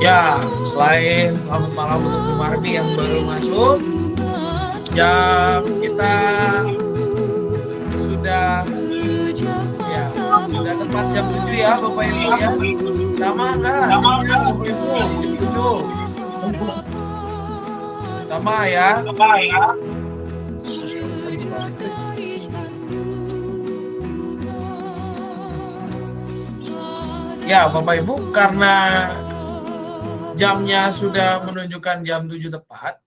Ya, selain selamat malam untuk Bu Marbi yang baru masuk, jam kita sudah ya sudah tepat jam 7 ya Bapak Ibu ya. Sama enggak jamnya Bapak Ibu? Jam 7. Sama ya. Ya, Bapak Ibu, karena jamnya sudah menunjukkan jam 7 tepat,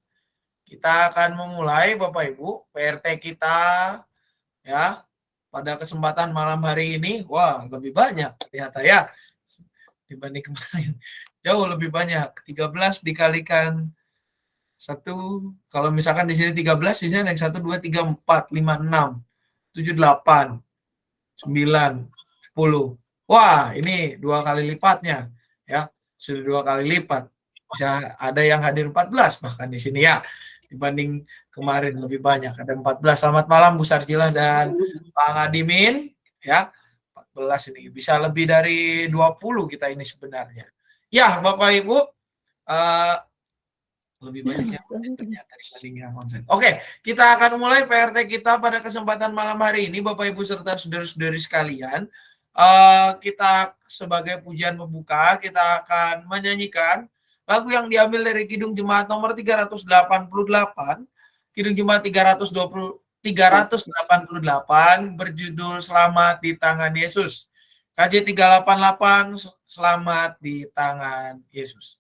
kita akan memulai Bapak Ibu PRT kita ya pada kesempatan malam hari ini. Wah, lebih banyak ternyata ya dibanding kemarin. Jauh lebih banyak. 13 dikalikan 1, kalau misalkan di sini 13, di sini naik 1, 2, 3, 4, 5, 6, 7, 8, 9, 10. Wah, ini 2 kali lipatnya ya. Sudah 2 kali lipat. Bisa ada yang hadir 14 bahkan di sini ya. Dibanding kemarin lebih banyak, ada 14. Selamat malam Bu Sarjilah dan Pak Adimin ya. 14 ini bisa lebih dari 20 kita ini sebenarnya. Ya, Bapak Ibu, lebih banyak yang ternyata dibanding yang konsen. Oke, kita akan mulai PRT kita pada kesempatan malam hari ini, Bapak Ibu serta saudara-saudari sekalian. Kita sebagai pujian pembuka, kita akan menyanyikan lagu yang diambil dari Kidung Jemaat nomor 388, Kidung Jemaat 388 berjudul Selamat di Tangan Yesus. KJ 388, Selamat di Tangan Yesus.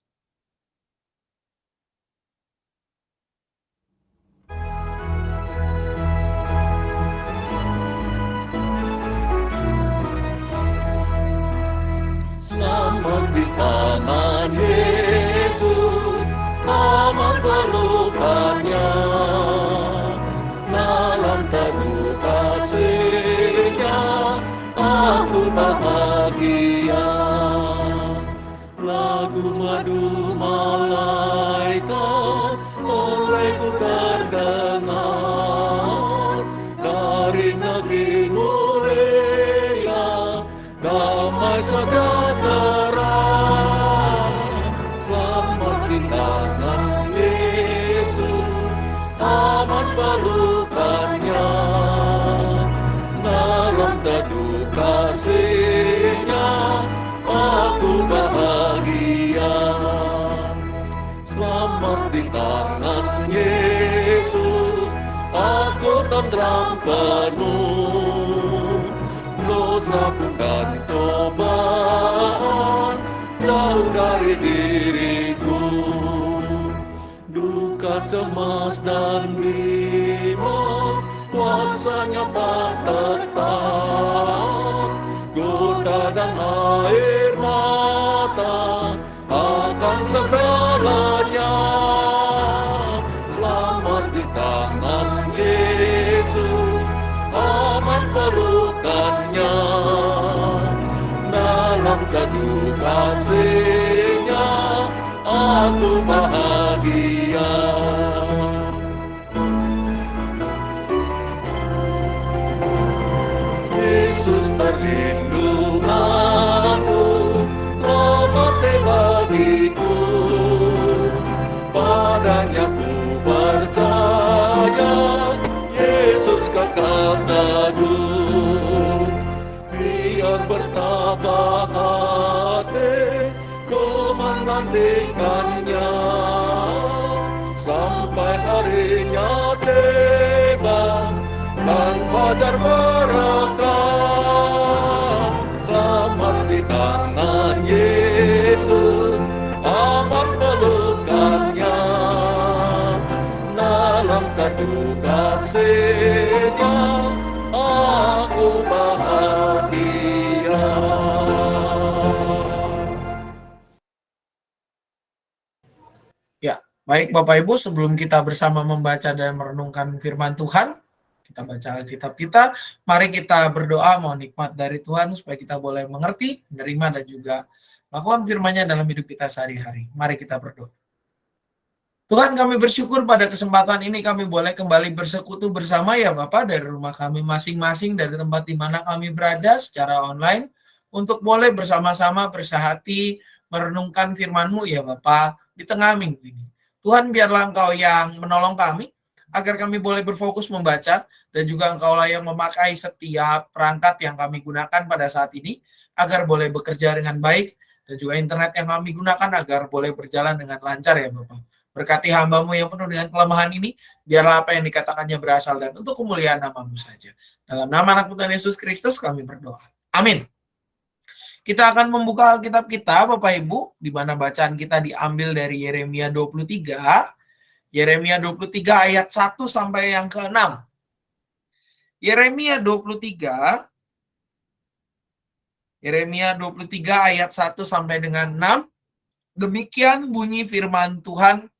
Selamat di tangan Yesus, aman pelukannya, dalam teguh kasih-Nya, aku bahagia. Lagu madu malaikat olehku terdengar, dari negeri mulia, damai sejahtera. Selamat di tangan Yesus, aman pelukannya, dalam teduh kasih-Nya, aku bahagia. Selamat di tangan Yesus, aku tentram penuh, dosa bukan cobaan jauh dari diriku. Duka, cemas, dan bimbang kuasanya tak tetap. Goda dan air mata akan segera lenyap. Selamat di tangan Yesus, aman pelukannya, dalam teduh kasih-Nya, aku bahagia. Yesus perlindunganku, rahmat bagiku, padanya ku percaya, Yesus kekal teguh. Biar bertambah hati ku menantikannya, sampai harinya tiba dan fajar berkah. Selamat di tangan Yesus, aman pelukannya, dalam teduh kasih-Nya, aku bahagia. Ya, baik Bapak Ibu, sebelum kita bersama membaca dan merenungkan firman Tuhan, kita baca Alkitab kita, mari kita berdoa mohon nikmat dari Tuhan supaya kita boleh mengerti, menerima, dan juga melakukan firman-Nya dalam hidup kita sehari-hari. Mari kita berdoa. Tuhan, kami bersyukur pada kesempatan ini kami boleh kembali bersekutu bersama ya Bapak dari rumah kami masing-masing, dari tempat di mana kami berada secara online, untuk boleh bersama-sama bersahati merenungkan firman-Mu ya Bapa di tengah minggu ini. Tuhan, biarlah Engkau yang menolong kami agar kami boleh berfokus membaca, dan juga Engkaulah yang memakai setiap perangkat yang kami gunakan pada saat ini agar boleh bekerja dengan baik, dan juga internet yang kami gunakan agar boleh berjalan dengan lancar ya Bapak. Berkati hamba-Mu yang penuh dengan kelemahan ini, biarlah apa yang dikatakannya berasal dan untuk kemuliaan nama-Mu saja. Dalam nama anak Tuhan Yesus Kristus kami berdoa. Amin. Kita akan membuka Alkitab kita, Bapak Ibu, di mana bacaan kita diambil dari Yeremia 23. Yeremia 23 ayat 1 sampai yang ke-6. Yeremia 23 ayat 1 sampai dengan 6. Demikian bunyi firman Tuhan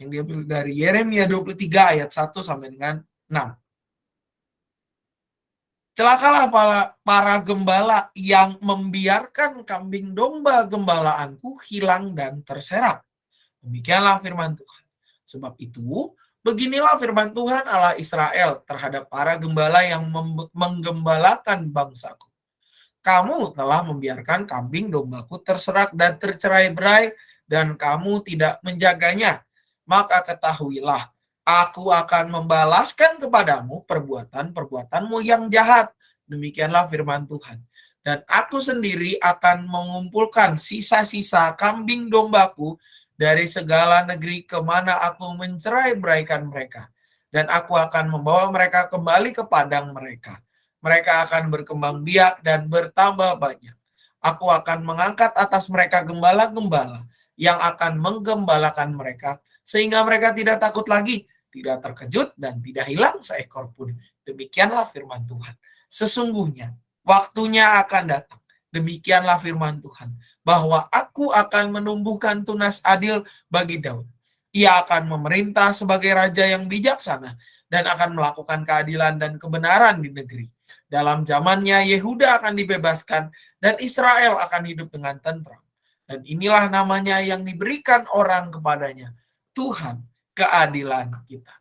yang diambil dari Yeremia 23 ayat 1 sampai dengan 6. Celakalah para gembala yang membiarkan kambing domba gembalaanku hilang dan terserak. Demikianlah firman Tuhan. Sebab itu, beginilah firman Tuhan Allah Israel terhadap para gembala yang menggembalakan bangsaku. Kamu telah membiarkan kambing dombaku terserak dan tercerai-berai, dan kamu tidak menjaganya. Maka ketahuilah, aku akan membalaskan kepadamu perbuatan-perbuatanmu yang jahat. Demikianlah firman Tuhan. Dan aku sendiri akan mengumpulkan sisa-sisa kambing dombaku dari segala negeri kemana aku mencerai-beraikan mereka. Dan aku akan membawa mereka kembali ke padang mereka. Mereka akan berkembang biak dan bertambah banyak. Aku akan mengangkat atas mereka gembala-gembala yang akan menggembalakan mereka, sehingga mereka tidak takut lagi, tidak terkejut, dan tidak hilang seekor pun. Demikianlah firman Tuhan. Sesungguhnya waktunya akan datang. Demikianlah firman Tuhan, bahwa aku akan menumbuhkan tunas adil bagi Daud. Ia akan memerintah sebagai raja yang bijaksana dan akan melakukan keadilan dan kebenaran di negeri. Dalam zamannya Yehuda akan dibebaskan dan Israel akan hidup dengan tentram. Dan inilah namanya yang diberikan orang kepadanya, Tuhan keadilan kita.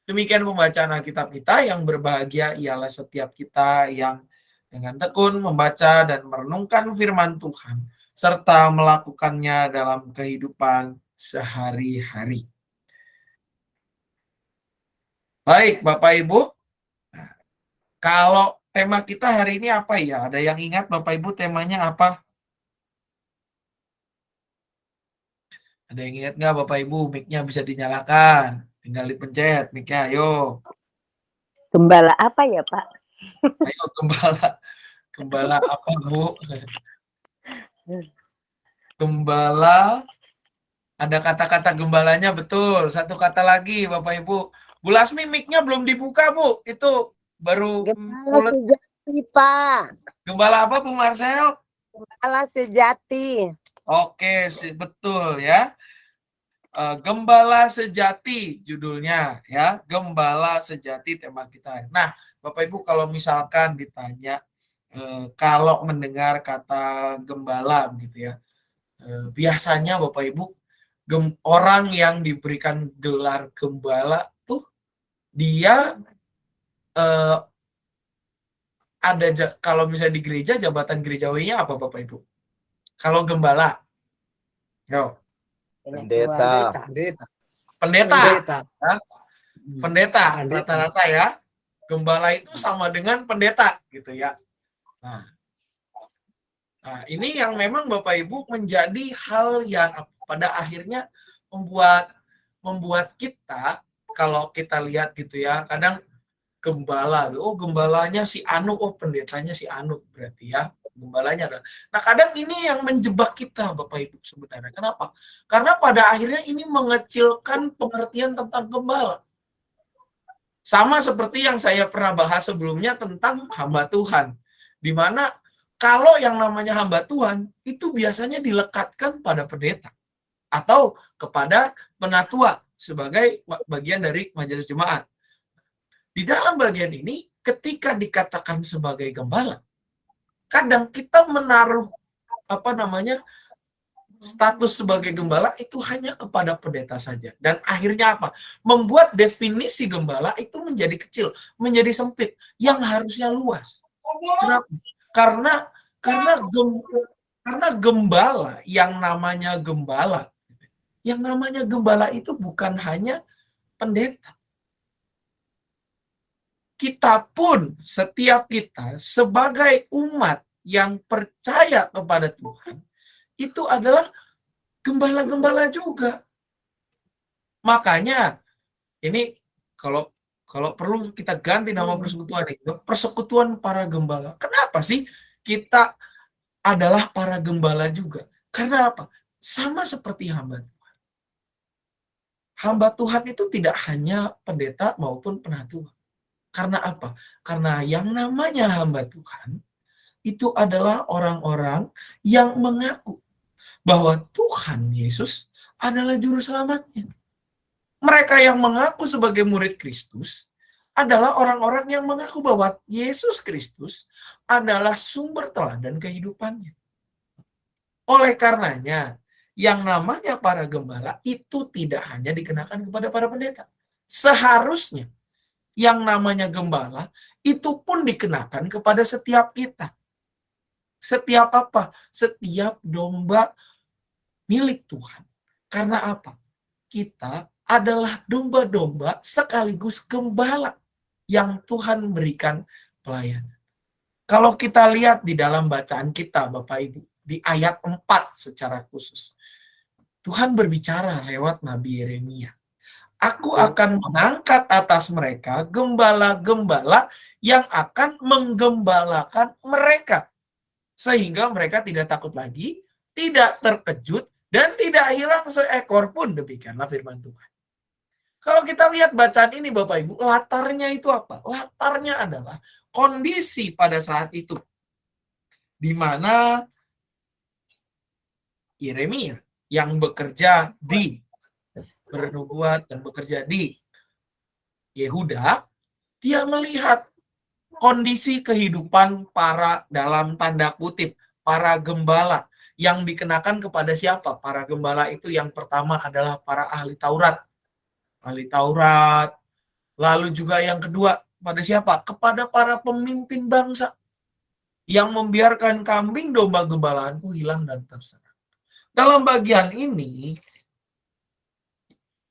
Demikian pembacaan Alkitab kita. Yang berbahagia ialah setiap kita yang dengan tekun membaca dan merenungkan firman Tuhan, serta melakukannya dalam kehidupan sehari-hari. Baik, Bapak Ibu. Kalau tema kita hari ini apa ya? Ada yang ingat Bapak Ibu temanya apa? Ada yang ingat nggak Bapak Ibu? Mic-nya bisa dinyalakan. Tinggal dipencet mic-nya, ayo. Gembala apa ya Pak? Ayo gembala. Gembala apa Bu? Gembala. Ada kata-kata gembalanya betul. Satu kata lagi Bapak Ibu. Bu Lasmi mic-nya belum dibuka Bu. Itu baru Gembala sejati Pak. Gembala apa Bu Marcel? Gembala sejati. Oke, betul ya. Gembala sejati judulnya ya. Gembala sejati tema kita. Nah, Bapak Ibu kalau misalkan ditanya kalau mendengar kata gembala gitu ya. Biasanya Bapak Ibu orang yang diberikan gelar gembala tuh dia ada kalau misalnya di gereja jabatan gerejawinya apa Bapak Ibu? Kalau gembala. Yo. Pendeta. Pendeta rata-rata ya. Gembala itu sama dengan pendeta gitu ya. Nah, ini yang memang Bapak Ibu menjadi hal yang pada akhirnya membuat kita kalau kita lihat gitu ya, kadang gembala, gembalanya si Anu, pendetanya si Anu berarti ya. Gembalanya ada. Nah, kadang ini yang menjebak kita Bapak Ibu sebenarnya. Kenapa? Karena pada akhirnya ini mengecilkan pengertian tentang gembala. Sama seperti yang saya pernah bahas sebelumnya tentang hamba Tuhan. Di mana kalau yang namanya hamba Tuhan itu biasanya dilekatkan pada pendeta atau kepada penatua sebagai bagian dari majelis jemaat. Di dalam bagian ini ketika dikatakan sebagai gembala, kadang kita menaruh status sebagai gembala itu hanya kepada pendeta saja, dan akhirnya apa? Membuat definisi gembala itu menjadi kecil, menjadi sempit, yang harusnya luas. Kenapa? Karena Karena gembala, yang namanya gembala itu bukan hanya pendeta. Kita pun, setiap kita sebagai umat yang percaya kepada Tuhan, itu adalah gembala-gembala juga. Makanya ini kalau perlu kita ganti nama persekutuan itu, persekutuan para gembala. Kenapa sih kita adalah para gembala juga? Karena apa? Sama seperti hamba Tuhan. Hamba Tuhan itu tidak hanya pendeta maupun penatua. Karena apa? Karena yang namanya hamba Tuhan itu adalah orang-orang yang mengaku bahwa Tuhan Yesus adalah juru selamatnya. Mereka yang mengaku sebagai murid Kristus adalah orang-orang yang mengaku bahwa Yesus Kristus adalah sumber teladan kehidupannya. Oleh karenanya, yang namanya para gembala itu tidak hanya dikenakan kepada para pendeta. Seharusnya yang namanya gembala itu pun dikenakan kepada setiap kita. Setiap apa? Setiap domba milik Tuhan. Karena apa? Kita adalah domba-domba sekaligus gembala yang Tuhan berikan pelayanan. Kalau kita lihat di dalam bacaan kita, Bapak Ibu, di ayat 4 secara khusus, Tuhan berbicara lewat Nabi Yeremia. Aku akan mengangkat atas mereka gembala-gembala yang akan menggembalakan mereka. Sehingga mereka tidak takut lagi, tidak terkejut, dan tidak hilang seekor pun. Demikianlah firman Tuhan. Kalau kita lihat bacaan ini Bapak Ibu, latarnya itu apa? Latarnya adalah kondisi pada saat itu. Di mana Yeremia yang bekerja di bernubuat dan bekerja di Yehuda, dia melihat kondisi kehidupan para, dalam tanda kutip, para gembala yang dikenakan kepada siapa? Para gembala itu yang pertama adalah para ahli Taurat. Ahli Taurat. Lalu juga yang kedua, pada siapa? Kepada para pemimpin bangsa yang membiarkan kambing domba gembalaanku hilang dan terserang. Dalam bagian ini,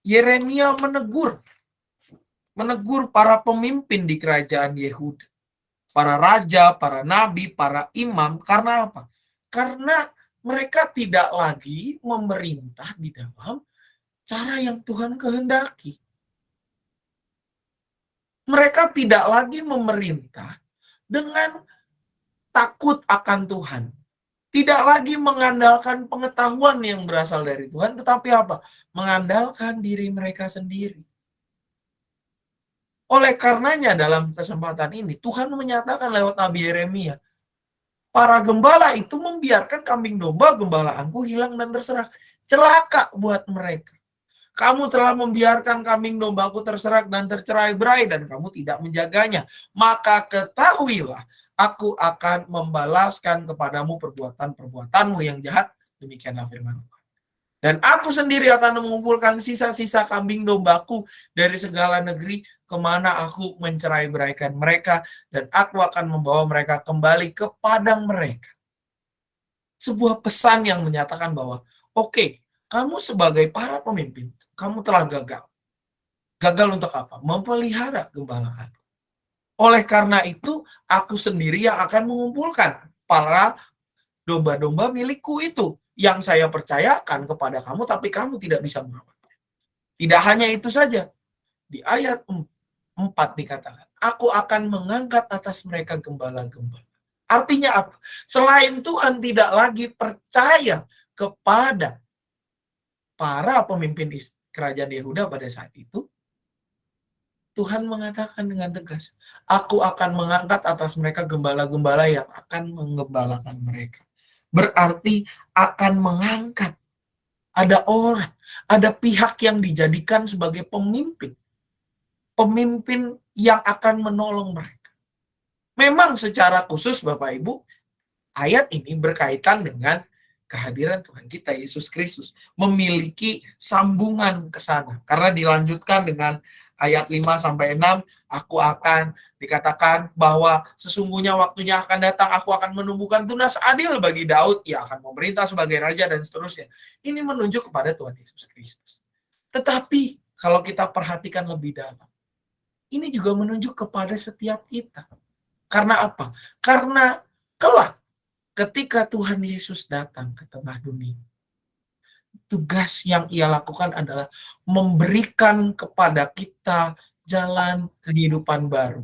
Yeremia menegur para pemimpin di kerajaan Yehuda. Para raja, para nabi, para imam. Karena apa? Karena mereka tidak lagi memerintah di dalam cara yang Tuhan kehendaki. Mereka tidak lagi memerintah dengan takut akan Tuhan. Tidak lagi mengandalkan pengetahuan yang berasal dari Tuhan, tetapi apa? Mengandalkan diri mereka sendiri. Oleh karenanya dalam kesempatan ini, Tuhan menyatakan lewat Nabi Yeremia, para gembala itu membiarkan kambing domba gembalaanku hilang dan terserak. Celaka buat mereka. Kamu telah membiarkan kambing dombaku terserak dan tercerai-berai dan kamu tidak menjaganya. Maka ketahuilah, aku akan membalaskan kepadamu perbuatan-perbuatanmu yang jahat. Demikianlah firman Tuhan. Dan aku sendiri akan mengumpulkan sisa-sisa kambing dombaku dari segala negeri kemana aku mencerai-beraikan mereka. Dan aku akan membawa mereka kembali ke padang mereka. Sebuah pesan yang menyatakan bahwa, oke, kamu sebagai para pemimpin, kamu telah gagal. Gagal untuk apa? Memelihara gembalaan. Oleh karena itu, aku sendiri yang akan mengumpulkan para domba-domba milikku itu yang saya percayakan kepada kamu, tapi kamu tidak bisa merawatnya. Tidak hanya itu saja. Di ayat 4 dikatakan, aku akan mengangkat atas mereka gembala-gembala. Artinya apa? Selain Tuhan tidak lagi percaya kepada para pemimpin kerajaan Yehuda pada saat itu, Tuhan mengatakan dengan tegas, aku akan mengangkat atas mereka gembala-gembala yang akan menggembalakan mereka. Berarti akan mengangkat. Ada orang, ada pihak yang dijadikan sebagai pemimpin. Pemimpin yang akan menolong mereka. Memang secara khusus Bapak Ibu, ayat ini berkaitan dengan kehadiran Tuhan kita Yesus Kristus. Memiliki sambungan ke sana. Karena dilanjutkan dengan ayat 5-6, aku akan dikatakan bahwa sesungguhnya waktunya akan datang, aku akan menumbuhkan tunas adil bagi Daud, ia akan memerintah sebagai raja dan seterusnya. Ini menunjuk kepada Tuhan Yesus Kristus. Tetapi kalau kita perhatikan lebih dalam, ini juga menunjuk kepada setiap kita. Karena apa? Karena kelak ketika Tuhan Yesus datang ke tengah dunia, tugas yang ia lakukan adalah memberikan kepada kita jalan kehidupan baru.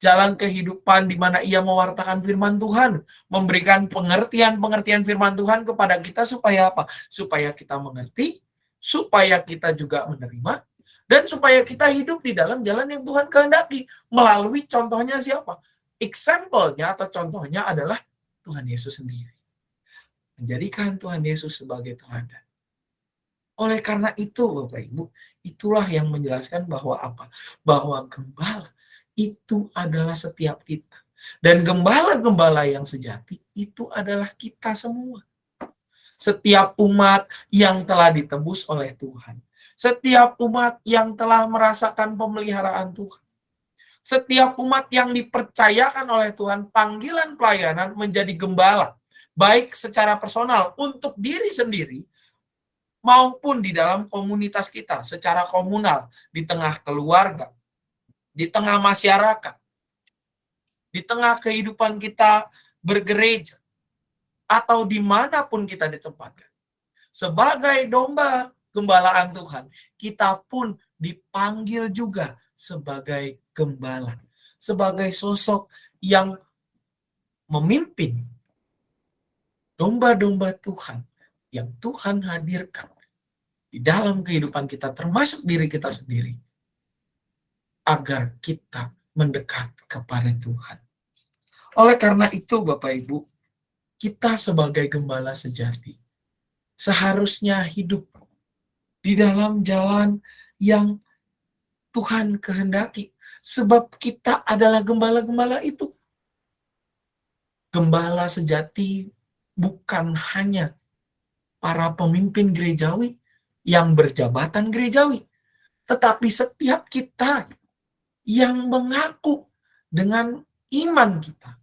Jalan kehidupan di mana ia mewartakan firman Tuhan, memberikan pengertian-pengertian firman Tuhan kepada kita supaya apa? Supaya kita mengerti, supaya kita juga menerima, dan supaya kita hidup di dalam jalan yang Tuhan kehendaki. Melalui contohnya siapa? Example-nya atau contohnya adalah Tuhan Yesus sendiri. Menjadikan Tuhan Yesus sebagai teladan. Oleh karena itu, Bapak Ibu, itulah yang menjelaskan bahwa apa? Bahwa gembala itu adalah setiap kita. Dan gembala-gembala yang sejati itu adalah kita semua. Setiap umat yang telah ditebus oleh Tuhan. Setiap umat yang telah merasakan pemeliharaan Tuhan. Setiap umat yang dipercayakan oleh Tuhan panggilan pelayanan menjadi gembala. Baik secara personal untuk diri sendiri, maupun di dalam komunitas kita, secara komunal, di tengah keluarga, di tengah masyarakat, di tengah kehidupan kita bergereja, atau dimanapun kita ditempatkan. Sebagai domba gembalaan Tuhan, kita pun dipanggil juga sebagai gembala, sebagai sosok yang memimpin domba-domba Tuhan yang Tuhan hadirkan di dalam kehidupan kita, termasuk diri kita sendiri, agar kita mendekat kepada Tuhan. Oleh karena itu, Bapak Ibu, kita sebagai gembala sejati seharusnya hidup di dalam jalan yang Tuhan kehendaki, sebab kita adalah gembala-gembala itu. Gembala sejati bukan hanya para pemimpin gerejawi yang berjabatan gerejawi, tetapi setiap kita yang mengaku dengan iman kita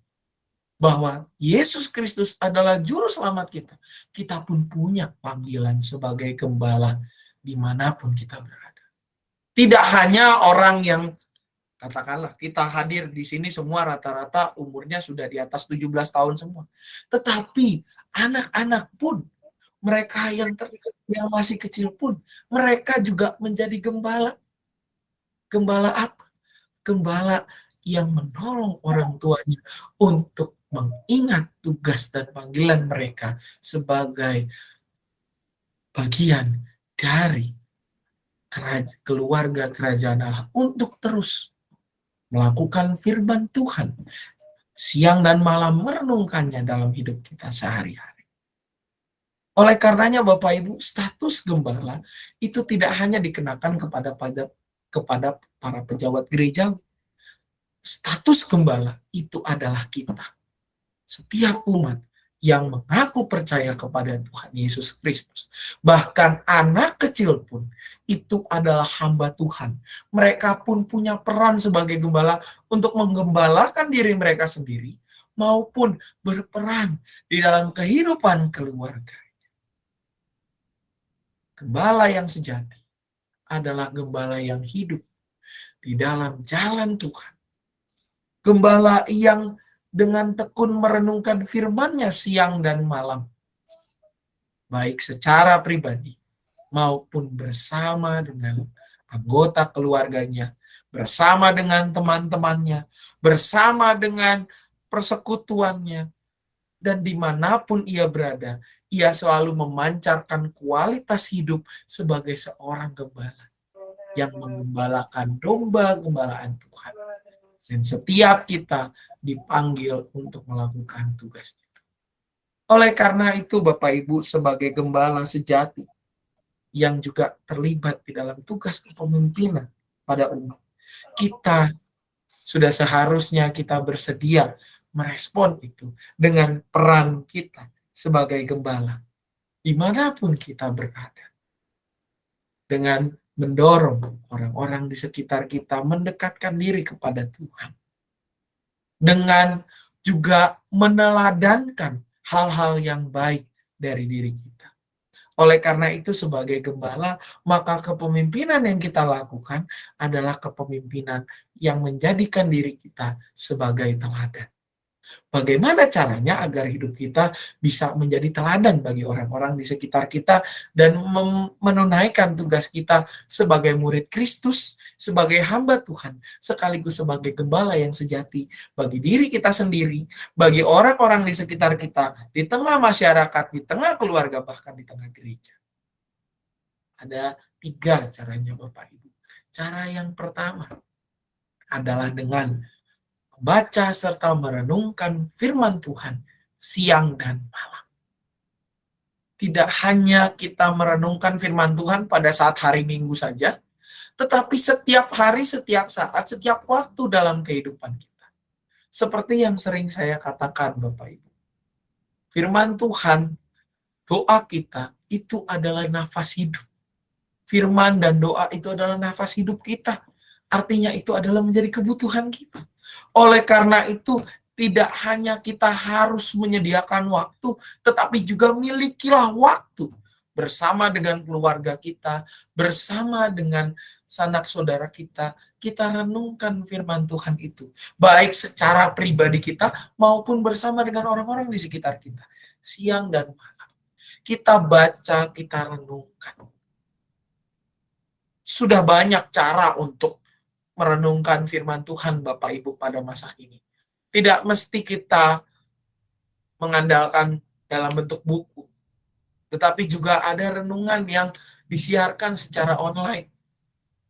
bahwa Yesus Kristus adalah juru selamat kita, kita pun punya panggilan sebagai gembala dimanapun kita berada. Tidak hanya orang yang, katakanlah kita hadir di sini semua rata-rata umurnya sudah di atas 17 tahun semua. Tetapi anak-anak pun, mereka yang masih kecil pun, mereka juga menjadi gembala. Gembala apa? Gembala yang menolong orang tuanya untuk mengingat tugas dan panggilan mereka sebagai bagian dari keluarga kerajaan Allah untuk terus melakukan firman Tuhan, siang dan malam merenungkannya dalam hidup kita sehari-hari. Oleh karenanya Bapak Ibu, status gembala itu tidak hanya dikenakan kepada para pejabat gereja. Status gembala itu adalah kita. Setiap umat yang mengaku percaya kepada Tuhan Yesus Kristus. Bahkan anak kecil pun itu adalah hamba Tuhan. Mereka pun punya peran sebagai gembala untuk menggembalakan diri mereka sendiri maupun berperan di dalam kehidupan keluarga. Gembala yang sejati adalah gembala yang hidup di dalam jalan Tuhan. Gembala yang dengan tekun merenungkan firman-Nya siang dan malam, baik secara pribadi maupun bersama dengan anggota keluarganya, bersama dengan teman-temannya, bersama dengan persekutuannya, dan dimanapun ia berada, ia selalu memancarkan kualitas hidup sebagai seorang gembala yang menggembalakan domba gembalaan Tuhan. Dan setiap kita dipanggil untuk melakukan tugas itu. Oleh karena itu, Bapak Ibu, sebagai gembala sejati yang juga terlibat di dalam tugas kepemimpinan pada umat, kita sudah seharusnya kita bersedia merespon itu dengan peran kita sebagai gembala, dimanapun kita berada. dengan mendorong orang-orang di sekitar kita mendekatkan diri kepada Tuhan. Dengan juga meneladankan hal-hal yang baik dari diri kita. Oleh karena itu sebagai gembala, maka kepemimpinan yang kita lakukan adalah kepemimpinan yang menjadikan diri kita sebagai teladan. Bagaimana caranya agar hidup kita bisa menjadi teladan bagi orang-orang di sekitar kita dan menunaikan tugas kita sebagai murid Kristus, sebagai hamba Tuhan, sekaligus sebagai gembala yang sejati bagi diri kita sendiri, bagi orang-orang di sekitar kita, di tengah masyarakat, di tengah keluarga, bahkan di tengah gereja. Ada 3 caranya Bapak Ibu. Cara yang pertama adalah dengan membaca serta merenungkan firman Tuhan siang dan malam. Tidak hanya kita merenungkan firman Tuhan pada saat hari Minggu saja, tetapi setiap hari, setiap saat, setiap waktu dalam kehidupan kita. Seperti yang sering saya katakan Bapak Ibu. Firman Tuhan, doa kita itu adalah nafas hidup. Firman dan doa itu adalah nafas hidup kita. Artinya itu adalah menjadi kebutuhan kita. Oleh karena itu, tidak hanya kita harus menyediakan waktu, tetapi juga milikilah waktu bersama dengan keluarga kita, bersama dengan sanak saudara kita renungkan firman Tuhan itu. Baik secara pribadi kita maupun bersama dengan orang-orang di sekitar kita. Siang dan malam. Kita baca, kita renungkan. Sudah banyak cara untuk merenungkan firman Tuhan Bapak Ibu pada masa kini. Tidak mesti kita mengandalkan dalam bentuk buku. Tetapi juga ada renungan yang disiarkan secara online.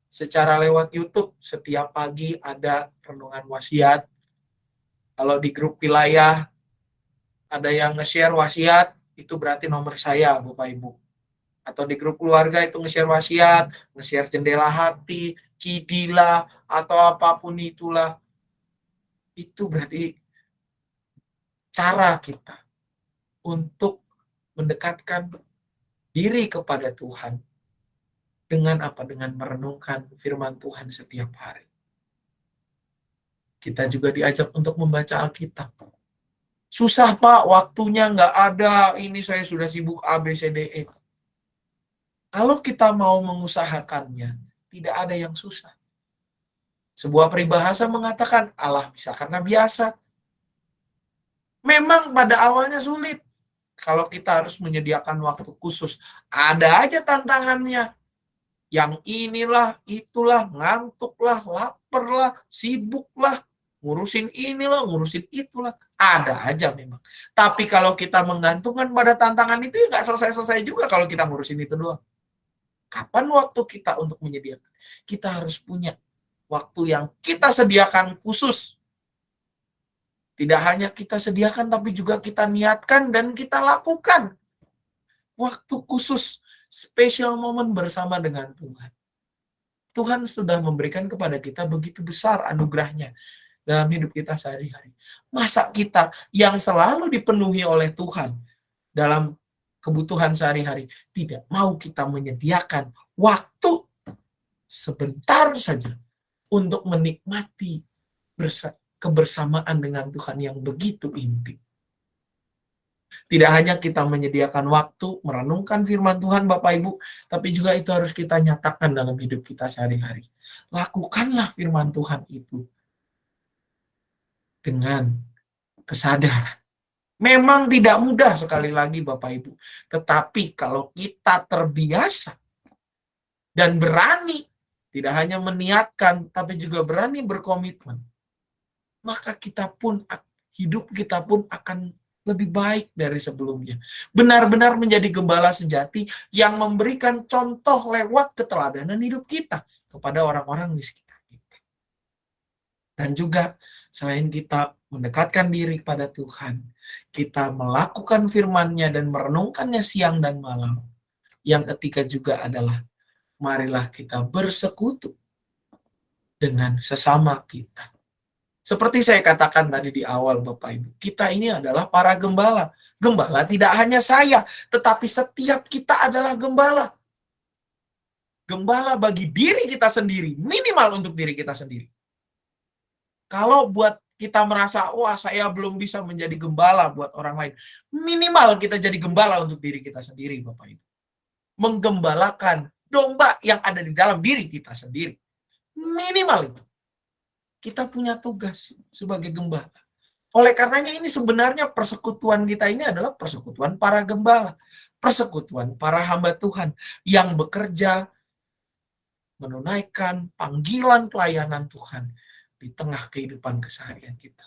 Secara lewat YouTube, setiap pagi ada renungan wasiat. Kalau di grup wilayah, ada yang nge-share wasiat, itu berarti nomor saya Bapak Ibu. Atau di grup keluarga itu nge-share wasiat, nge-share jendela hati, Kidila, atau apapun itulah. Itu berarti cara kita untuk mendekatkan diri kepada Tuhan. Dengan apa? Dengan merenungkan firman Tuhan setiap hari. Kita juga diajak untuk membaca Alkitab. Susah Pak, waktunya nggak ada, ini saya sudah sibuk A, B, C, D, E. Kalau kita mau mengusahakannya, tidak ada yang susah. Sebuah peribahasa mengatakan Allah bisa karena biasa. Memang pada awalnya sulit. Kalau kita harus menyediakan waktu khusus, ada aja tantangannya. Yang inilah, itulah, ngantuklah, laparlah, sibuklah, ngurusin inilah, ngurusin itulah. Ada aja memang. Tapi kalau kita menggantungkan pada tantangan itu, ya nggak selesai-selesai juga kalau kita ngurusin itu doang. Kapan waktu kita untuk menyediakan? Kita harus punya waktu yang kita sediakan khusus. Tidak hanya kita sediakan, tapi juga kita niatkan dan kita lakukan. Waktu khusus, special moment bersama dengan Tuhan. Tuhan sudah memberikan kepada kita begitu besar anugerahnya dalam hidup kita sehari-hari. Masa kita yang selalu dipenuhi oleh Tuhan dalam kebutuhan sehari-hari, tidak mau kita menyediakan waktu sebentar saja untuk menikmati kebersamaan dengan Tuhan yang begitu intim. Tidak hanya kita menyediakan waktu merenungkan firman Tuhan Bapak Ibu, tapi juga itu harus kita nyatakan dalam hidup kita sehari-hari. Lakukanlah firman Tuhan itu dengan kesadaran. Memang tidak mudah sekali lagi Bapak Ibu. Tetapi kalau kita terbiasa dan berani, tidak hanya meniatkan, tapi juga berani berkomitmen, maka hidup kita pun akan lebih baik dari sebelumnya. Benar-benar menjadi gembala sejati yang memberikan contoh lewat keteladanan hidup kita kepada orang-orang di sekitar kita. Dan juga selain kita mendekatkan diri pada Tuhan, kita melakukan firman-Nya dan merenungkannya siang dan malam. Yang ketiga juga adalah marilah kita bersekutu dengan sesama kita. Seperti saya katakan tadi di awal Bapak Ibu, kita ini adalah para gembala. Gembala tidak hanya saya, tetapi setiap kita adalah gembala. gembala bagi diri kita sendiri, minimal untuk diri kita sendiri. Kalau buat kita merasa, wah saya belum bisa menjadi gembala buat orang lain, minimal kita jadi gembala untuk diri kita sendiri, Bapak Ibu. Menggembalakan domba yang ada di dalam diri kita sendiri. Minimal itu. Kita punya tugas sebagai gembala. Oleh karenanya ini sebenarnya persekutuan kita ini adalah persekutuan para gembala. Persekutuan para hamba Tuhan yang bekerja menunaikan panggilan pelayanan Tuhan di tengah kehidupan keseharian kita.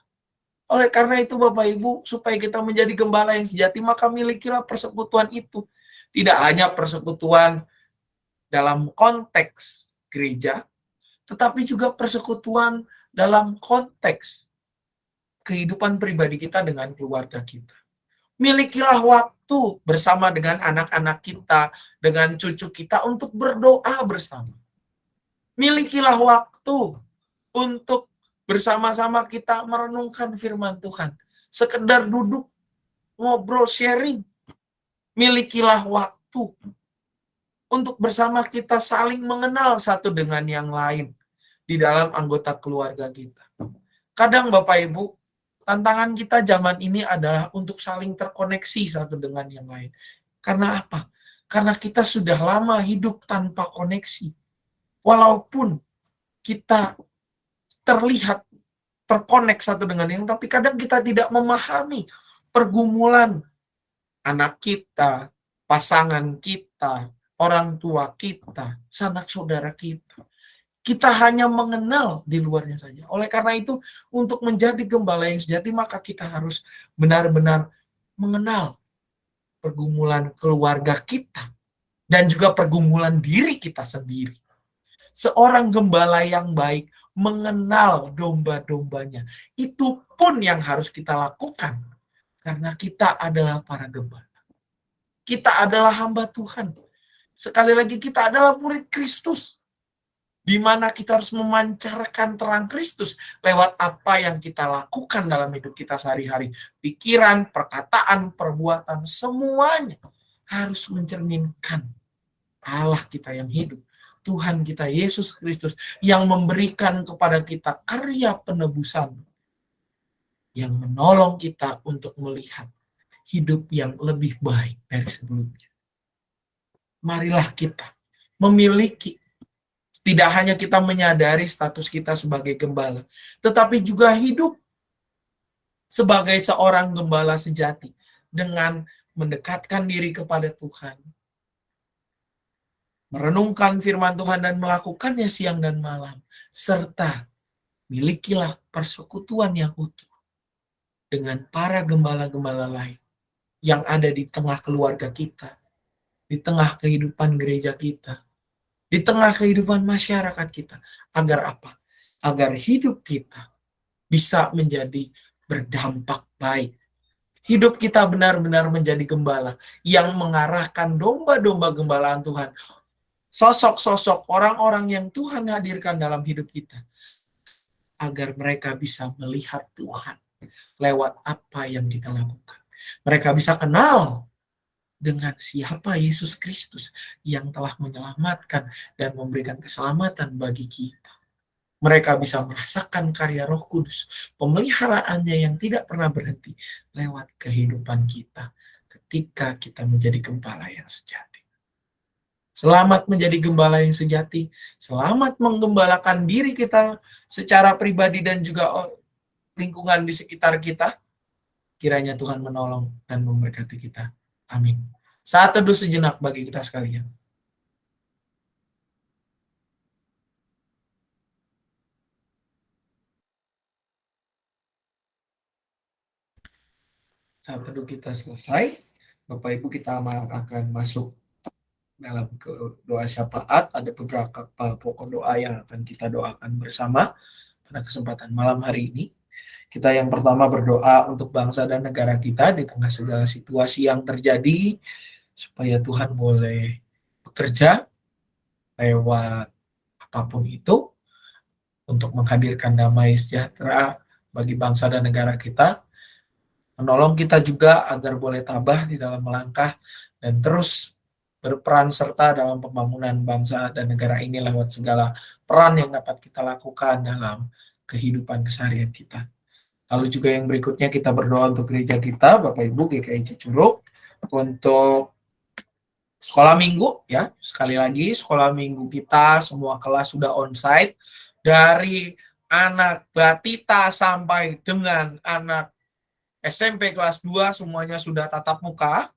Oleh karena itu Bapak Ibu, supaya kita menjadi gembala yang sejati, maka milikilah persekutuan itu. Tidak hanya persekutuan dalam konteks gereja, tetapi juga persekutuan dalam konteks kehidupan pribadi kita dengan keluarga kita. Milikilah waktu bersama dengan anak-anak kita, dengan cucu kita untuk berdoa bersama. Milikilah waktu untuk bersama-sama kita merenungkan firman Tuhan. Sekedar duduk, ngobrol, sharing. Milikilah waktu untuk bersama kita saling mengenal satu dengan yang lain di dalam anggota keluarga kita. Kadang Bapak Ibu, tantangan kita zaman ini adalah untuk saling terkoneksi satu dengan yang lain. Karena apa? Karena kita sudah lama hidup tanpa koneksi. Walaupun kita terlihat terkonek satu dengan yang, tapi kadang kita tidak memahami pergumulan anak kita, pasangan kita, orang tua kita, sanak saudara kita. Kita hanya mengenal di luarnya saja. Oleh karena itu, untuk menjadi gembala yang sejati, maka kita harus benar-benar mengenal pergumulan keluarga kita dan juga pergumulan diri kita sendiri. Seorang gembala yang baik mengenal domba-dombanya. Itu pun yang harus kita lakukan. Karena kita adalah para gembala. Kita adalah hamba Tuhan. Sekali lagi kita adalah murid Kristus. Di mana kita harus memancarkan terang Kristus lewat apa yang kita lakukan dalam hidup kita sehari-hari. Pikiran, perkataan, perbuatan, semuanya harus mencerminkan Allah kita yang hidup. Tuhan kita Yesus Kristus yang memberikan kepada kita karya penebusan yang menolong kita untuk melihat hidup yang lebih baik dari sebelumnya. Marilah kita memiliki, tidak hanya kita menyadari status kita sebagai gembala, tetapi juga hidup sebagai seorang gembala sejati dengan mendekatkan diri kepada Tuhan, merenungkan firman Tuhan dan melakukannya siang dan malam, serta milikilah persekutuan yang utuh dengan para gembala-gembala lain yang ada di tengah keluarga kita, di tengah kehidupan gereja kita, di tengah kehidupan masyarakat kita. Agar apa? Agar hidup kita bisa menjadi berdampak baik. Hidup kita benar-benar menjadi gembala yang mengarahkan domba-domba gembalaan Tuhan, sosok-sosok orang-orang yang Tuhan hadirkan dalam hidup kita, agar mereka bisa melihat Tuhan lewat apa yang kita lakukan. Mereka bisa kenal dengan siapa Yesus Kristus yang telah menyelamatkan dan memberikan keselamatan bagi kita. Mereka bisa merasakan karya Roh Kudus, pemeliharaannya yang tidak pernah berhenti lewat kehidupan kita ketika kita menjadi gembala yang sejati. Selamat menjadi gembala yang sejati, selamat menggembalakan diri kita secara pribadi dan juga lingkungan di sekitar kita. Kiranya Tuhan menolong dan memberkati kita. Amin. Saat teduh sejenak bagi kita sekalian. Saat teduh kita selesai, Bapak Ibu kita akan masuk dalam doa syafaat. Ada beberapa pokok doa yang akan kita doakan bersama pada kesempatan malam hari ini. Kita yang pertama berdoa untuk bangsa dan negara kita di tengah segala situasi yang terjadi, supaya Tuhan boleh bekerja lewat apapun itu untuk menghadirkan damai sejahtera bagi bangsa dan negara kita. Menolong kita juga agar boleh tabah di dalam melangkah dan terus berperan serta dalam pembangunan bangsa dan negara ini lewat segala peran yang dapat kita lakukan dalam kehidupan keseharian kita. Lalu juga yang berikutnya kita berdoa untuk gereja kita, Bapak Ibu GKI Cicurug, untuk sekolah minggu ya. Sekali lagi sekolah minggu kita semua kelas sudah onsite, dari anak batita sampai dengan anak SMP kelas 2 semuanya sudah tatap muka.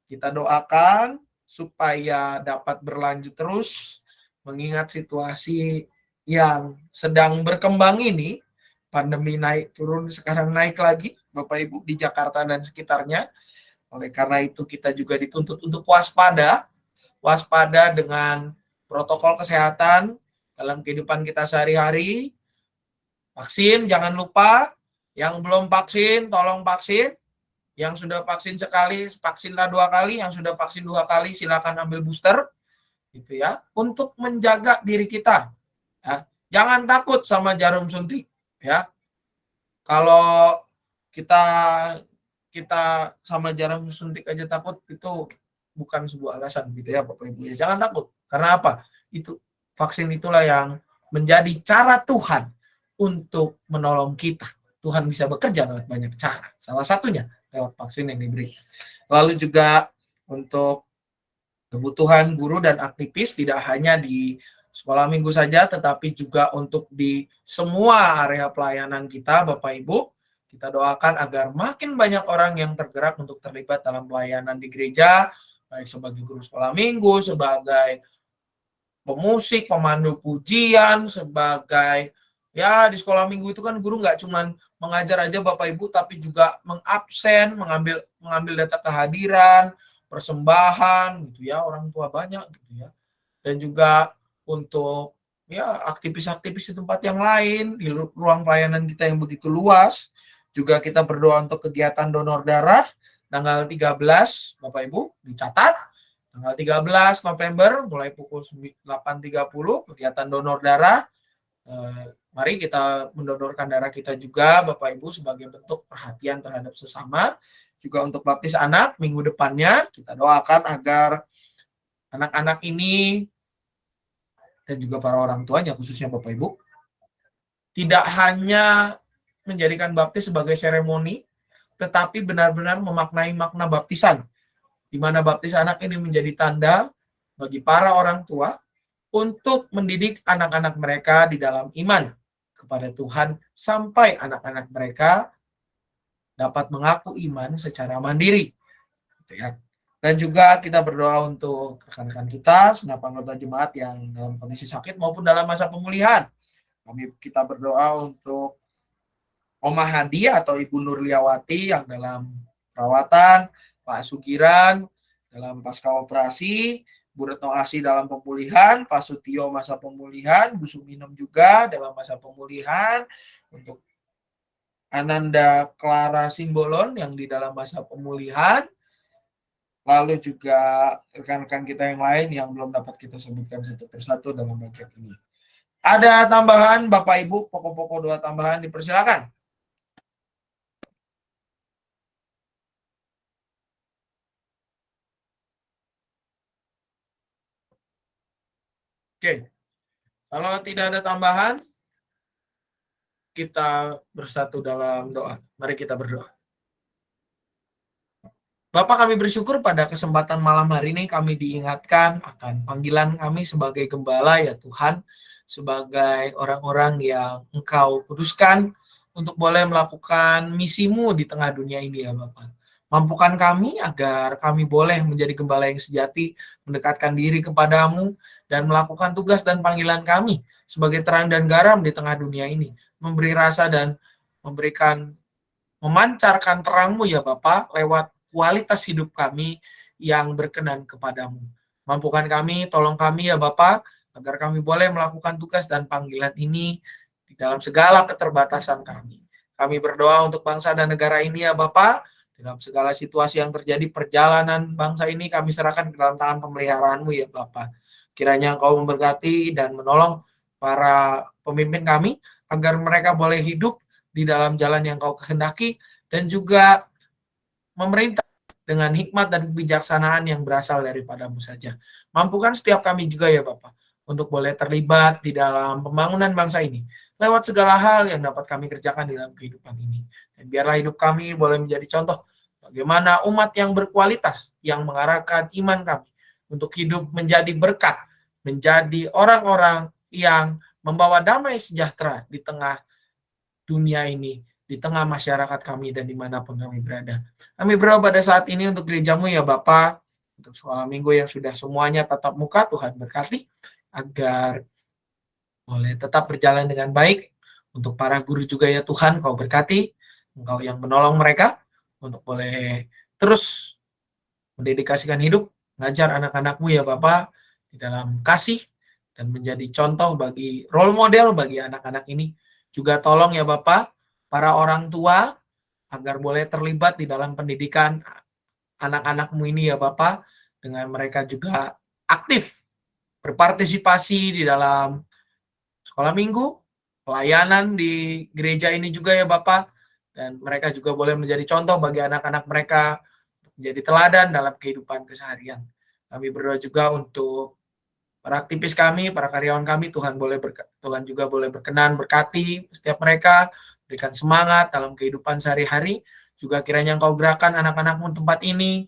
Kita doakan supaya dapat berlanjut terus mengingat situasi yang sedang berkembang ini. Pandemi naik turun, sekarang naik lagi Bapak Ibu di Jakarta dan sekitarnya. Oleh karena itu kita juga dituntut untuk waspada dengan protokol kesehatan dalam kehidupan kita sehari-hari. Vaksin jangan lupa, yang belum vaksin tolong vaksin. Yang sudah vaksin sekali, vaksinlah 2 kali. Yang sudah vaksin 2 kali, silakan ambil booster, gitu ya, untuk menjaga diri kita. Ya. Jangan takut sama jarum suntik, ya. Kalau kita sama jarum suntik aja takut, itu bukan sebuah alasan, gitu ya, Bapak Ibu. Jangan takut. Karena apa? Itu vaksin itulah yang menjadi cara Tuhan untuk menolong kita. Tuhan bisa bekerja lewat banyak cara. Salah satunya lewat vaksin yang diberi. Lalu juga untuk kebutuhan guru dan aktivis tidak hanya di sekolah minggu saja, tetapi juga untuk di semua area pelayanan kita, Bapak Ibu. Kita doakan agar makin banyak orang yang tergerak untuk terlibat dalam pelayanan di gereja, baik sebagai guru sekolah minggu, sebagai pemusik, pemandu pujian, sebagai ya di sekolah minggu itu kan guru nggak cuma mengajar aja Bapak Ibu, tapi juga mengabsen, mengambil data kehadiran, persembahan gitu ya, orang tua banyak gitu ya. Dan juga untuk ya aktivis-aktivis di tempat yang lain, di ruang pelayanan kita yang begitu luas. Juga kita berdoa untuk kegiatan donor darah tanggal 13, Bapak Ibu dicatat, tanggal 13 November mulai pukul 8.30 kegiatan donor darah. Mari kita mendonorkan darah kita juga Bapak Ibu sebagai bentuk perhatian terhadap sesama. Juga untuk baptis anak minggu depannya kita doakan agar anak-anak ini dan juga para orang tuanya khususnya Bapak Ibu tidak hanya menjadikan baptis sebagai seremoni, tetapi benar-benar memaknai makna baptisan, di mana baptis anak ini menjadi tanda bagi para orang tua untuk mendidik anak-anak mereka di dalam iman kepada Tuhan sampai anak-anak mereka dapat mengaku iman secara mandiri. Gitu ya. Dan juga kita berdoa untuk rekan-rekan kita, segenap anggota jemaat yang dalam kondisi sakit maupun dalam masa pemulihan. Kita berdoa untuk Oma Hadi atau Ibu Nurliawati yang dalam perawatan, Pak Sugiran dalam pasca operasi, Bu Retno Asih dalam pemulihan, Pak Sutio masa pemulihan, Bu Suminem juga dalam masa pemulihan, untuk Ananda Clara Simbolon yang di dalam masa pemulihan, lalu juga rekan-rekan kita yang lain yang belum dapat kita sebutkan satu persatu dalam bagian ini. Ada tambahan Bapak Ibu, pokok-pokok doa tambahan dipersilakan. Oke, kalau tidak ada tambahan, kita bersatu dalam doa. Mari kita berdoa. Bapak, kami bersyukur pada kesempatan malam hari ini kami diingatkan akan panggilan kami sebagai gembala ya Tuhan, sebagai orang-orang yang Engkau kuduskan untuk boleh melakukan misimu di tengah dunia ini ya Bapak. Mampukan kami agar kami boleh menjadi gembala yang sejati, mendekatkan diri kepadamu, dan melakukan tugas dan panggilan kami sebagai terang dan garam di tengah dunia ini. Memberi rasa dan memancarkan terangmu ya Bapak, lewat kualitas hidup kami yang berkenan kepadamu. Mampukan kami, tolong kami ya Bapak, agar kami boleh melakukan tugas dan panggilan ini di dalam segala keterbatasan kami. Kami berdoa untuk bangsa dan negara ini ya Bapak, dalam segala situasi yang terjadi, perjalanan bangsa ini kami serahkan ke dalam tangan pemeliharaanmu ya Bapak. Kiranya Engkau memberkati dan menolong para pemimpin kami, agar mereka boleh hidup di dalam jalan yang Kau kehendaki, dan juga memerintah dengan hikmat dan kebijaksanaan yang berasal daripada-Mu saja. Mampukan setiap kami juga ya Bapa, untuk boleh terlibat di dalam pembangunan bangsa ini, lewat segala hal yang dapat kami kerjakan di dalam kehidupan ini. Dan biarlah hidup kami boleh menjadi contoh bagaimana umat yang berkualitas, yang mengarahkan iman kami untuk hidup menjadi berkat, menjadi orang-orang yang membawa damai sejahtera di tengah dunia ini, di tengah masyarakat kami dan dimanapun kami berada. Kami berdoa pada saat ini untuk gereja-Mu ya Bapa, untuk sekolah minggu yang sudah semuanya tatap muka, Tuhan berkati, agar boleh tetap berjalan dengan baik. Untuk para guru juga ya Tuhan, Kau berkati, Engkau yang menolong mereka, untuk boleh terus mendedikasikan hidup, mengajar anak-anak-Mu ya Bapa, di dalam kasih, dan menjadi contoh bagi role model bagi anak-anak ini. Juga tolong ya Bapa, para orang tua agar boleh terlibat di dalam pendidikan anak-anak-Mu ini ya Bapa, dengan mereka juga aktif berpartisipasi di dalam sekolah minggu, pelayanan di gereja ini juga ya Bapa, dan mereka juga boleh menjadi contoh bagi anak-anak mereka, menjadi teladan dalam kehidupan keseharian. Kami berdoa juga untuk para aktivis kami, para karyawan kami, Tuhan juga boleh berkenan berkati setiap mereka, berikan semangat dalam kehidupan sehari-hari. Juga kiranya Engkau gerakan anak-anak-Mu tempat ini,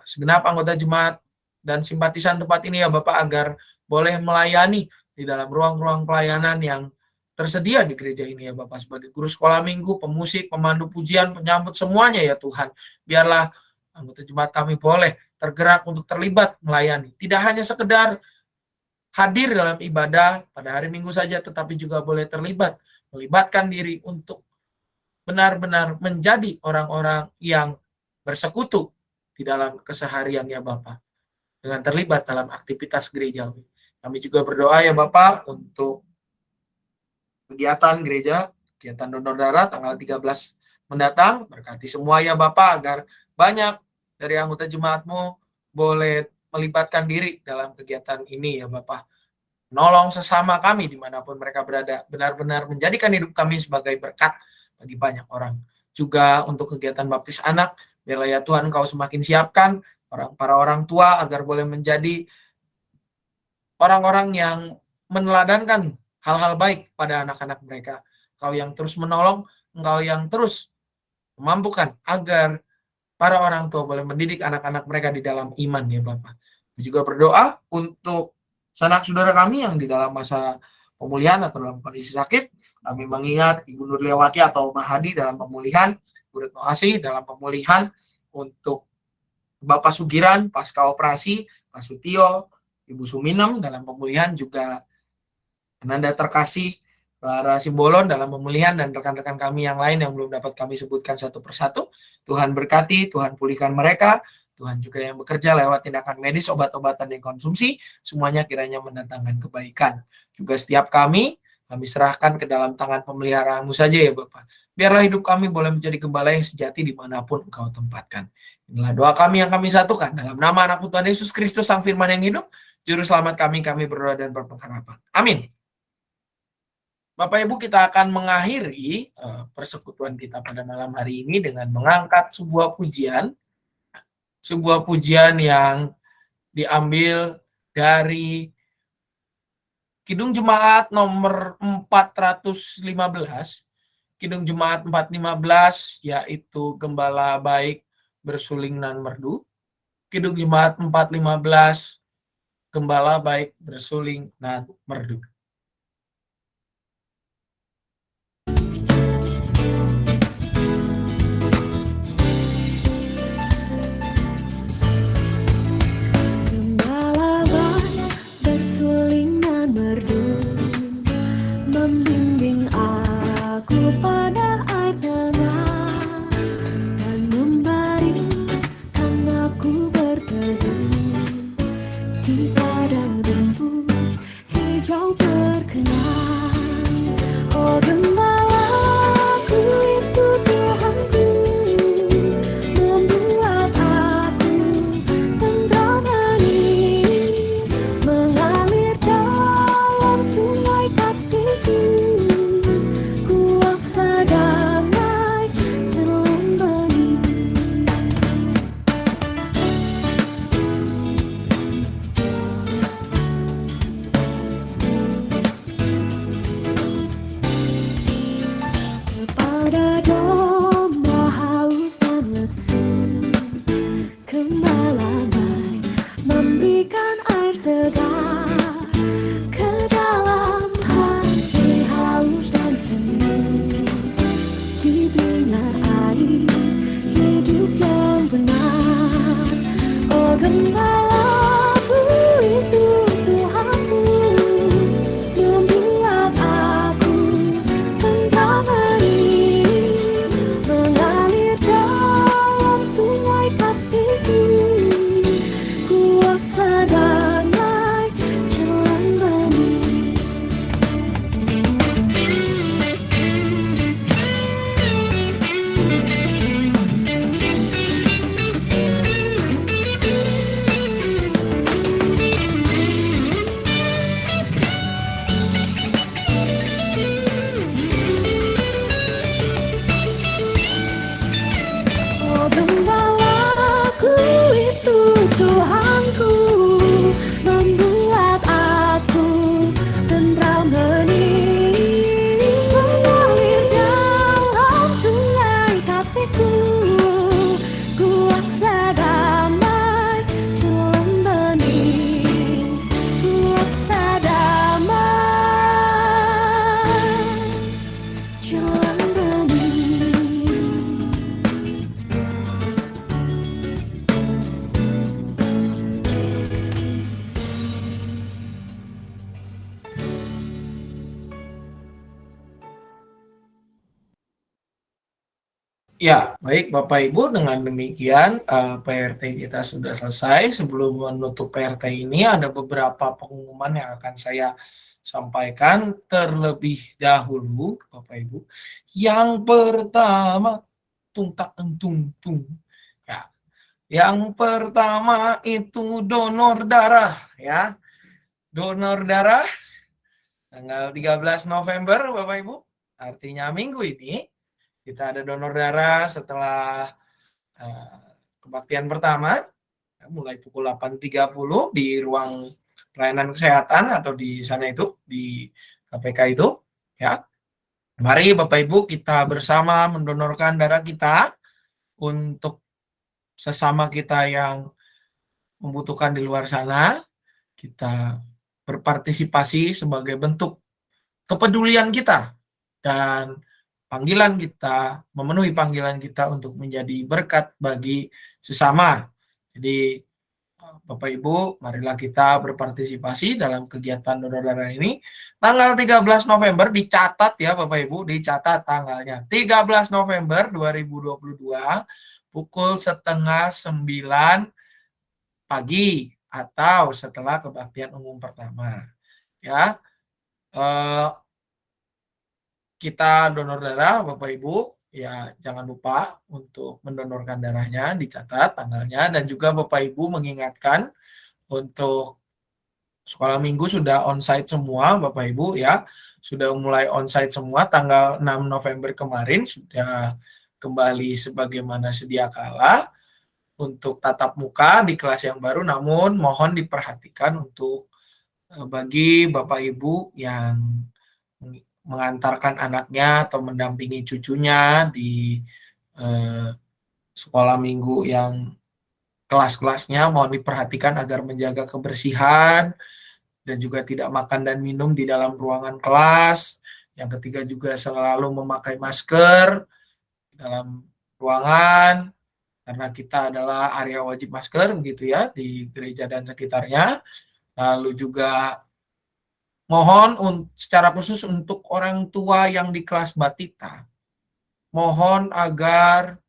segenap anggota jemaat dan simpatisan tempat ini ya Bapak, agar boleh melayani di dalam ruang-ruang pelayanan yang tersedia di gereja ini ya Bapak, sebagai guru sekolah minggu, pemusik, pemandu pujian, penyambut, semuanya ya Tuhan. Biarlah anggota jemaat kami boleh tergerak untuk terlibat melayani, tidak hanya sekedar hadir dalam ibadah pada hari Minggu saja, tetapi juga boleh terlibat, melibatkan diri untuk benar-benar menjadi orang-orang yang bersekutu di dalam keseharian ya Bapak, dengan terlibat dalam aktivitas gerejawi. Kami juga berdoa ya Bapak untuk kegiatan gereja, kegiatan donor darah tanggal 13 mendatang. Berkati semua ya Bapak, agar banyak dari anggota jemaat-Mu boleh melibatkan diri dalam kegiatan ini ya Bapak. Menolong sesama kami dimanapun mereka berada, benar-benar menjadikan hidup kami sebagai berkat bagi banyak orang. Juga untuk kegiatan baptis anak, biarlah ya Tuhan Engkau semakin siapkan para orang tua agar boleh menjadi orang-orang yang meneladankan hal-hal baik pada anak-anak mereka. Engkau yang terus menolong, Engkau yang terus memampukan agar para orang tua boleh mendidik anak-anak mereka di dalam iman ya Bapak. Juga berdoa untuk sanak saudara kami yang di dalam masa pemulihan atau dalam kondisi sakit. Kami mengingat Ibu Nurliawati atau Mahadi dalam pemulihan, Bu Retno Asih dalam pemulihan, untuk Bapak Sugiran pasca operasi, Pak Sutio, Ibu Suminem dalam pemulihan, juga Ananda Terkasih, Clara Simbolon dalam pemulihan, dan rekan-rekan kami yang lain yang belum dapat kami sebutkan satu persatu. Tuhan berkati, Tuhan pulihkan mereka. Tuhan juga yang bekerja lewat tindakan medis, obat-obatan yang konsumsi, semuanya kiranya mendatangkan kebaikan. Juga setiap kami serahkan ke dalam tangan pemeliharaan-Mu saja ya Bapak. Biarlah hidup kami boleh menjadi gembala yang sejati dimanapun Engkau tempatkan. Inilah doa kami yang kami satukan dalam nama anak Tuhan Yesus Kristus, Sang Firman yang hidup, Juru Selamat kami berdoa dan berpengharapan. Amin. Bapak Ibu, kita akan mengakhiri persekutuan kita pada malam hari ini dengan mengangkat sebuah pujian yang diambil dari Kidung Jemaat nomor 415, Kidung Jemaat 415, yaitu Gembala Baik Bersuling Nan Merdu. Kidung Jemaat 415, Gembala Baik Bersuling Nan Merdu. Membimbing aku pada air tenang dan membaringkan aku berteduh di padang rumput hijau berkenan. Oh gembalaku itu Tuhanku, membuat aku tentram hati, mengalir dalam sungai kasihku, kuasa damai jelang benih. Ya, baik Bapak Ibu, dengan demikian PRT kita sudah selesai. Sebelum menutup PRT ini ada beberapa pengumuman yang akan saya sampaikan terlebih dahulu, Bapak Ibu. Yang pertama, tung tak tung tung. Ya, yang pertama itu donor darah, ya. Donor darah tanggal 13 November, Bapak Ibu. Artinya minggu ini kita ada donor darah setelah kebaktian pertama, mulai pukul 8.30 di ruang pelayanan kesehatan atau di sana itu, di KPK itu. Ya, mari Bapak Ibu kita bersama mendonorkan darah kita untuk sesama kita yang membutuhkan di luar sana. Kita berpartisipasi sebagai bentuk kepedulian kita dan panggilan kita, memenuhi panggilan kita untuk menjadi berkat bagi sesama. Jadi Bapak Ibu, marilah kita berpartisipasi dalam kegiatan donor darah ini. Tanggal 13 November dicatat ya Bapak Ibu, dicatat tanggalnya. 13 November 2022 pukul 8:30 pagi atau setelah kebaktian umum pertama. Ya. Kita donor darah Bapak Ibu, ya jangan lupa untuk mendonorkan darahnya, dicatat tanggalnya, dan juga Bapak Ibu mengingatkan untuk sekolah minggu sudah onsite semua Bapak Ibu ya, sudah mulai onsite semua tanggal 6 November kemarin sudah kembali sebagaimana sedia kala untuk tatap muka di kelas yang baru, namun mohon diperhatikan untuk bagi Bapak Ibu yang mengantarkan anaknya atau mendampingi cucunya di sekolah minggu yang kelas-kelasnya, mohon diperhatikan agar menjaga kebersihan dan juga tidak makan dan minum di dalam ruangan kelas. Yang ketiga juga selalu memakai masker dalam ruangan karena kita adalah area wajib masker begitu ya di gereja dan sekitarnya. Lalu juga mohon secara khusus untuk orang tua yang di kelas batita, mohon agar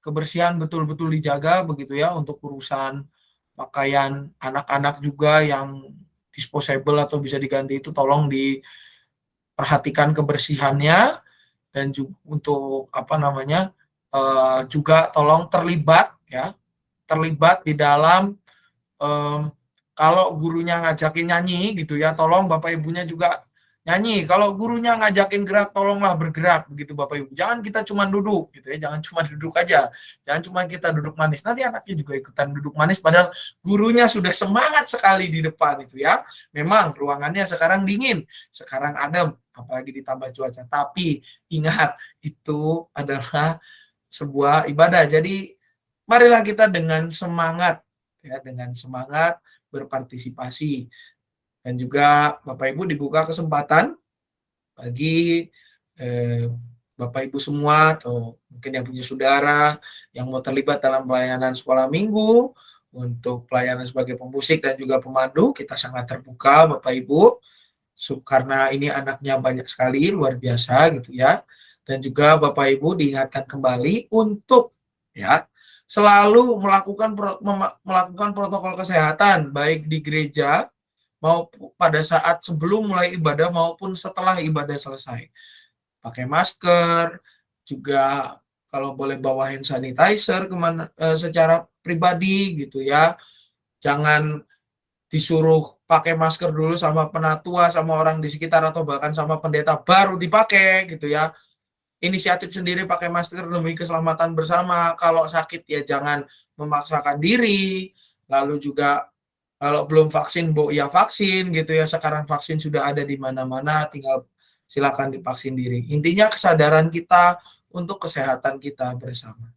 kebersihan betul-betul dijaga begitu ya untuk urusan pakaian anak-anak juga yang disposable atau bisa diganti itu tolong diperhatikan kebersihannya dan juga untuk juga tolong terlibat di dalam kalau gurunya ngajakin nyanyi gitu ya, tolong Bapak Ibunya juga nyanyi. Kalau gurunya ngajakin gerak, tolonglah bergerak begitu Bapak Ibu. Jangan kita cuma duduk gitu ya, jangan cuma duduk aja. Jangan cuma kita duduk manis. Nanti anaknya juga ikutan duduk manis padahal gurunya sudah semangat sekali di depan itu ya. Memang ruangannya sekarang dingin, sekarang adem, apalagi ditambah cuaca. Tapi ingat, itu adalah sebuah ibadah. Jadi marilah kita dengan semangat berpartisipasi. Dan juga Bapak Ibu dibuka kesempatan bagi Bapak Ibu semua atau mungkin yang punya saudara yang mau terlibat dalam pelayanan sekolah minggu untuk pelayanan sebagai pemusik dan juga pemandu, kita sangat terbuka Bapak Ibu karena ini anaknya banyak sekali, luar biasa gitu ya. Dan juga Bapak Ibu diingatkan kembali untuk selalu melakukan protokol kesehatan baik di gereja maupun pada saat sebelum mulai ibadah maupun setelah ibadah selesai. Pakai masker, juga kalau boleh bawa hand sanitizer secara pribadi gitu ya. Jangan disuruh pakai masker dulu sama penatua, sama orang di sekitar atau bahkan sama pendeta baru dipakai gitu ya. Inisiatif sendiri pakai masker demi keselamatan bersama. Kalau sakit ya jangan memaksakan diri. Lalu juga kalau belum vaksin, ya vaksin gitu ya. Sekarang vaksin sudah ada di mana-mana, tinggal silakan divaksin diri. Intinya kesadaran kita untuk kesehatan kita bersama.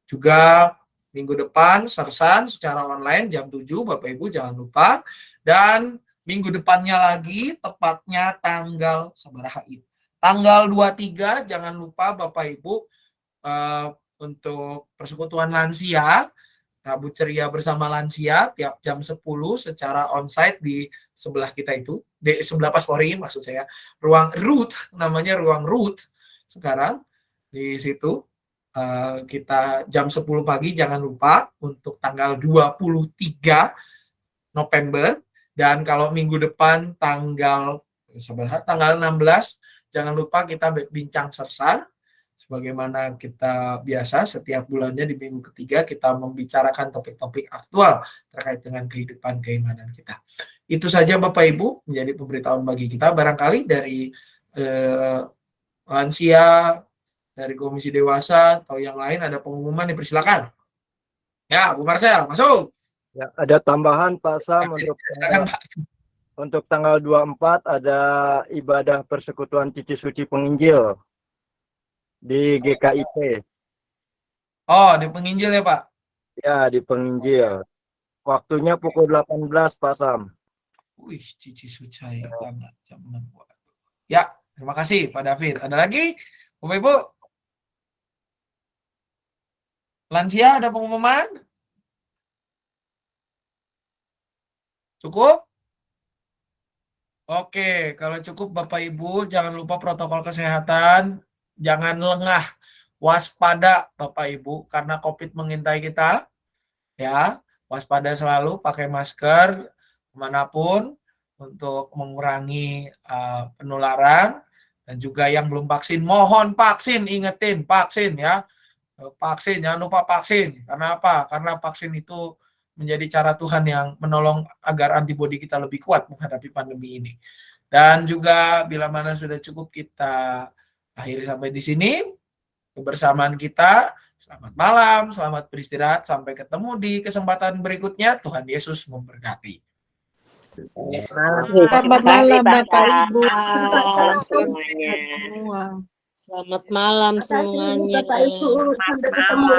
Juga minggu depan sersan secara online jam 7, Bapak Ibu jangan lupa. Dan minggu depannya lagi tepatnya tanggal sabaraha itu. Tanggal 23 jangan lupa Bapak Ibu untuk persekutuan lansia, Rabu Ceria bersama lansia tiap jam 10 secara onsite di sebelah kita itu, di sebelah Paspori maksud saya, ruang root, namanya ruang root. sekarang di situ. Kita jam 10 pagi, jangan lupa untuk tanggal 23 November, dan kalau minggu depan tanggal 16, jangan lupa kita bincang sersar sebagaimana kita biasa setiap bulannya di minggu ketiga kita membicarakan topik-topik aktual terkait dengan kehidupan keimanan kita. Itu saja Bapak Ibu menjadi pemberitahuan bagi kita. Barangkali dari lansia, dari komisi dewasa atau yang lain ada pengumuman, dipersilakan. Ya, Bu Marcel, masuk. Ya, ada tambahan Pak Sam Silakan, Pak. untuk tanggal 24 ada ibadah persekutuan Cici Suci Penginjil di GKIP. Oh, di penginjil ya, Pak? Ya, di Penginjil. Waktunya pukul 18 Pak Sam. Wih, Cici Suci tamat jam 6. Ya, terima kasih Pak David. Ada lagi, Bapak Ibu? Lansia ada pengumuman? Cukup? Oke, kalau cukup Bapak Ibu, jangan lupa protokol kesehatan, jangan lengah, waspada Bapak Ibu, karena COVID mengintai kita, ya, waspada selalu, pakai masker kemanapun untuk mengurangi penularan, dan juga yang belum vaksin, mohon vaksin, ingetin vaksin ya, vaksin, jangan lupa vaksin. Karena apa? Karena vaksin itu menjadi cara Tuhan yang menolong agar antibodi kita lebih kuat menghadapi pandemi ini. Dan juga bila mana sudah cukup, kita akhiri sampai di sini kebersamaan kita. Selamat malam, selamat beristirahat, sampai ketemu di kesempatan berikutnya. Tuhan Yesus memberkati. Selamat malam Bapak Ibu. Semuanya. Semua. Selamat malam semuanya. Bapak Ibu, sampai ketemu.